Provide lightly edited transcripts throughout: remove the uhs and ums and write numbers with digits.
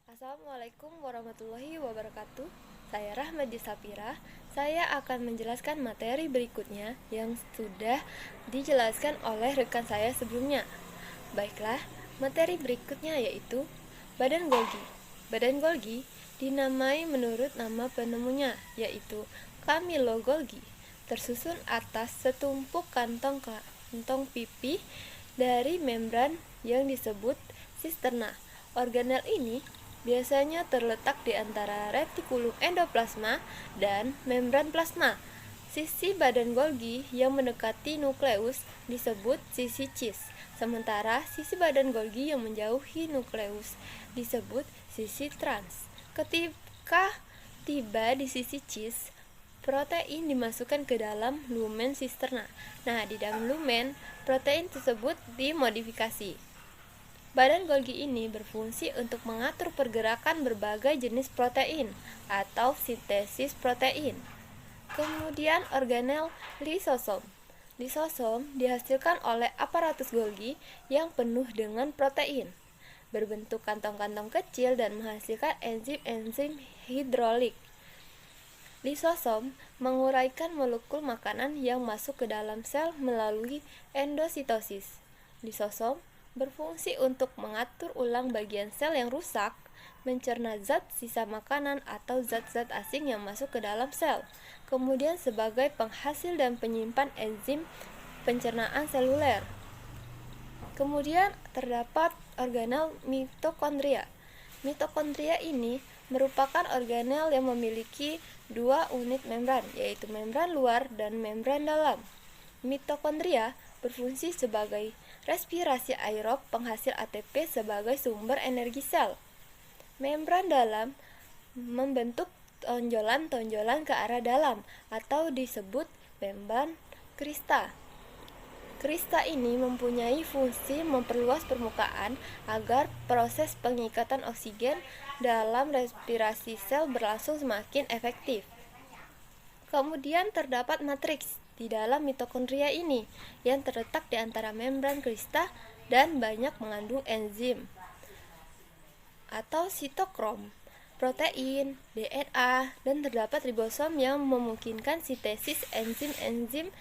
Assalamualaikum warahmatullahi wabarakatuh. Saya Rahmadi Sapira. Saya akan menjelaskan materi berikutnya yang sudah dijelaskan oleh rekan saya sebelumnya. Baiklah, materi berikutnya yaitu Badan Golgi. Badan Golgi dinamai menurut nama penemunya, yaitu Camillo Golgi. Tersusun atas setumpuk kantong pipih dari membran yang disebut sisterna. Organel ini biasanya terletak di antara retikulum endoplasma dan membran plasma. Sisi badan Golgi yang mendekati nukleus disebut sisi cis, sementara sisi badan Golgi yang menjauhi nukleus disebut sisi trans. Ketika tiba di sisi cis, protein dimasukkan ke dalam lumen sisterna. Nah, di dalam lumen, protein tersebut dimodifikasi. Badan Golgi ini berfungsi untuk mengatur pergerakan berbagai jenis protein atau sintesis protein. Kemudian organel lisosom. Lisosom dihasilkan oleh aparatus Golgi yang penuh dengan protein, berbentuk kantong-kantong kecil dan menghasilkan enzim-enzim hidrolik. Lisosom menguraikan molekul makanan yang masuk ke dalam sel melalui endositosis. Lisosom berfungsi untuk mengatur ulang bagian sel yang rusak, mencerna zat sisa makanan atau zat-zat asing yang masuk ke dalam sel, kemudian sebagai penghasil dan penyimpan enzim pencernaan seluler. Kemudian terdapat organel mitokondria. Mitokondria ini merupakan organel yang memiliki dua unit membran, yaitu membran luar dan membran dalam. Mitokondria berfungsi sebagai respirasi aerob penghasil ATP sebagai sumber energi sel. Membran dalam membentuk tonjolan-tonjolan ke arah dalam atau disebut membran krista. Krista ini mempunyai fungsi memperluas permukaan agar proses pengikatan oksigen dalam respirasi sel berlangsung semakin efektif. Kemudian terdapat matriks di dalam mitokondria ini yang terletak di antara membran krista dan banyak mengandung enzim atau sitokrom, protein, DNA, dan terdapat ribosom yang memungkinkan sintesis enzim-enzim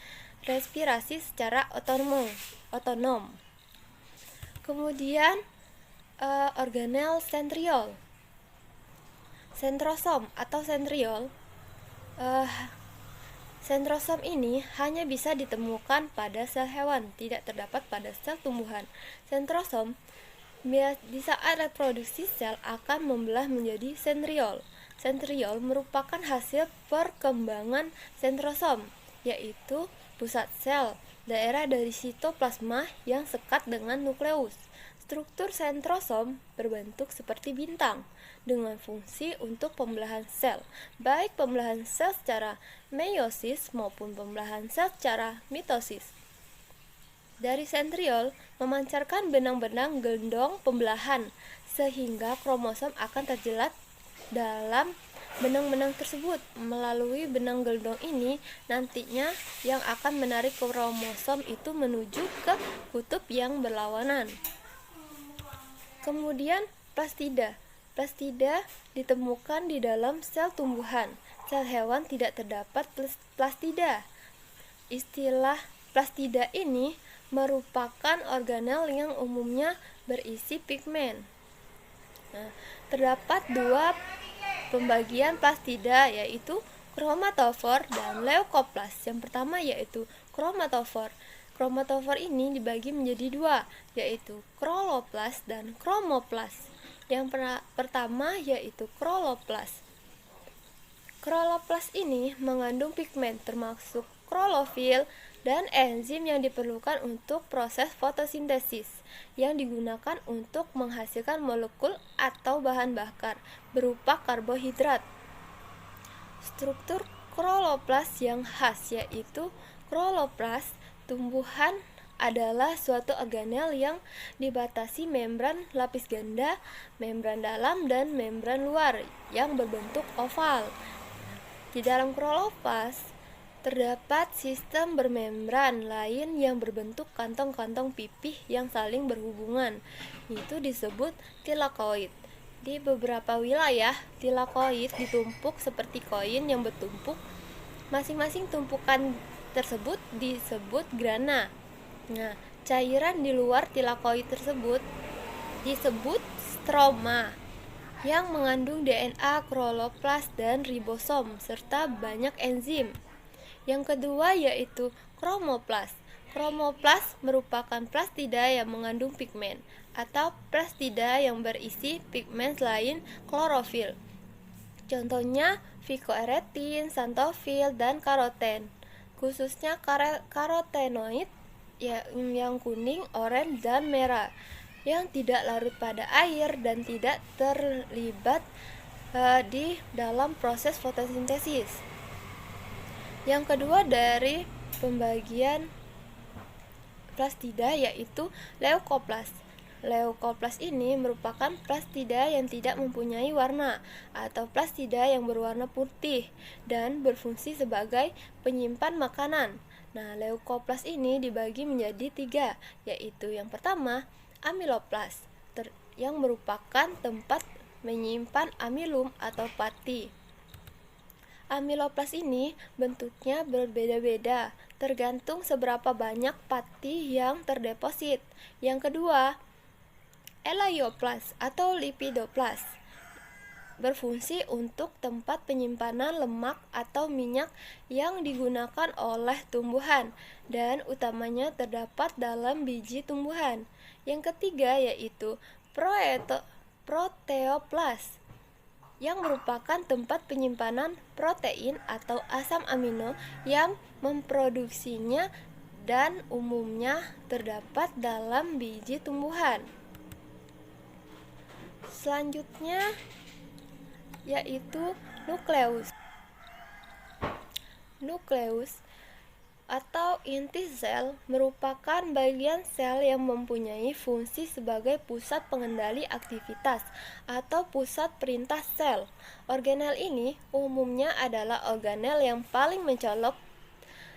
respirasi secara otonom. Kemudian organel sentriol, sentrosom atau sentriol. Sentrosom ini hanya bisa ditemukan pada sel hewan, tidak terdapat pada sel tumbuhan. Sentrosom di saat reproduksi sel akan membelah menjadi sentriol. Sentriol merupakan hasil perkembangan sentrosom, yaitu pusat sel, daerah dari sitoplasma yang sekat dengan nukleus. Struktur sentrosom berbentuk seperti bintang, dengan fungsi untuk pembelahan sel, baik pembelahan sel secara meiosis maupun pembelahan sel secara mitosis. Dari sentriol memancarkan benang-benang gendong pembelahan, sehingga kromosom akan terjerat dalam benang-benang tersebut. Melalui benang gendong ini, nantinya yang akan menarik kromosom itu menuju ke kutub yang berlawanan. Kemudian plastida. Plastida ditemukan di dalam sel tumbuhan. Sel hewan tidak terdapat plastida. Istilah plastida ini merupakan organel yang umumnya berisi pigmen. Nah, terdapat dua pembagian plastida, yaitu kromatofor dan leukoplas. Yang pertama yaitu kromatofor. Kromatofor ini dibagi menjadi dua, yaitu kloroplast dan kromoplas. Yang pertama yaitu kloroplast. Kloroplast ini mengandung pigmen termasuk klorofil dan enzim yang diperlukan untuk proses fotosintesis yang digunakan untuk menghasilkan molekul atau bahan bakar berupa karbohidrat. Struktur kloroplast yang khas yaitu kloroplast tumbuhan adalah suatu organel yang dibatasi membran lapis ganda, membran dalam, dan membran luar yang berbentuk oval. Di dalam kloroplast terdapat sistem bermembran lain yang berbentuk kantong-kantong pipih yang saling berhubungan. Itu disebut tilakoid. Di beberapa wilayah, tilakoid ditumpuk seperti koin yang bertumpuk. Masing-masing tumpukan tersebut disebut grana. Nah, cairan di luar tilakoid tersebut disebut stroma yang mengandung DNA, kloroplas, dan ribosom serta banyak enzim. Yang kedua yaitu kromoplas. Kromoplas merupakan plastida yang mengandung pigmen atau plastida yang berisi pigmen selain klorofil. Contohnya phycoerythrin, xanthophyll, dan karoten. Khususnya karotenoid yang kuning, oranye, dan merah yang tidak larut pada air dan tidak terlibat di dalam proses fotosintesis. Yang kedua dari pembagian plastida yaitu leukoplas. Leukoplas ini merupakan plastida yang tidak mempunyai warna atau plastida yang berwarna putih dan berfungsi sebagai penyimpan makanan. Nah, leukoplas ini dibagi menjadi 3, yaitu yang pertama amiloplas yang merupakan tempat menyimpan amilum atau pati. Amiloplas ini bentuknya berbeda-beda, tergantung seberapa banyak pati yang terdeposit. Yang kedua, elaioplas atau lipidoplas berfungsi untuk tempat penyimpanan lemak atau minyak yang digunakan oleh tumbuhan dan utamanya terdapat dalam biji tumbuhan. Yang ketiga yaitu proteoplas yang merupakan tempat penyimpanan protein atau asam amino yang memproduksinya dan umumnya terdapat dalam biji tumbuhan. Selanjutnya yaitu nukleus. Nukleus atau inti sel merupakan bagian sel yang mempunyai fungsi sebagai pusat pengendali aktivitas atau pusat perintah sel. Organel ini umumnya adalah organel yang paling mencolok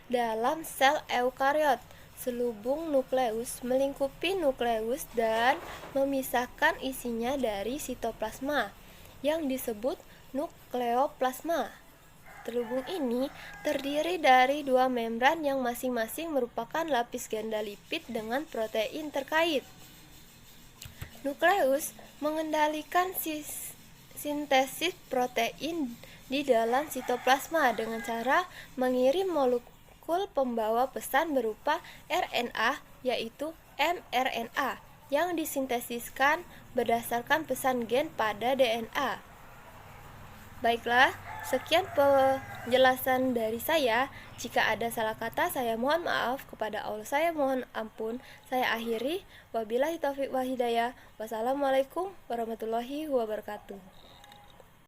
dalam sel eukariot. Selubung nukleus melingkupi nukleus dan memisahkan isinya dari sitoplasma yang disebut nukleoplasma. Terlubung ini terdiri dari 2 membran yang masing-masing merupakan lapis ganda lipid dengan protein terkait. Nukleus mengendalikan sintesis protein di dalam sitoplasma dengan cara mengirim molekul pembawa pesan berupa RNA, yaitu mRNA, yang disintesiskan berdasarkan pesan gen pada DNA. Baiklah, sekian penjelasan dari saya. Jika ada salah kata, saya mohon maaf. Kepada Allah saya mohon ampun. Saya akhiri. Wabillahi taufiq wal hidayah. Wassalamualaikum warahmatullahi wabarakatuh.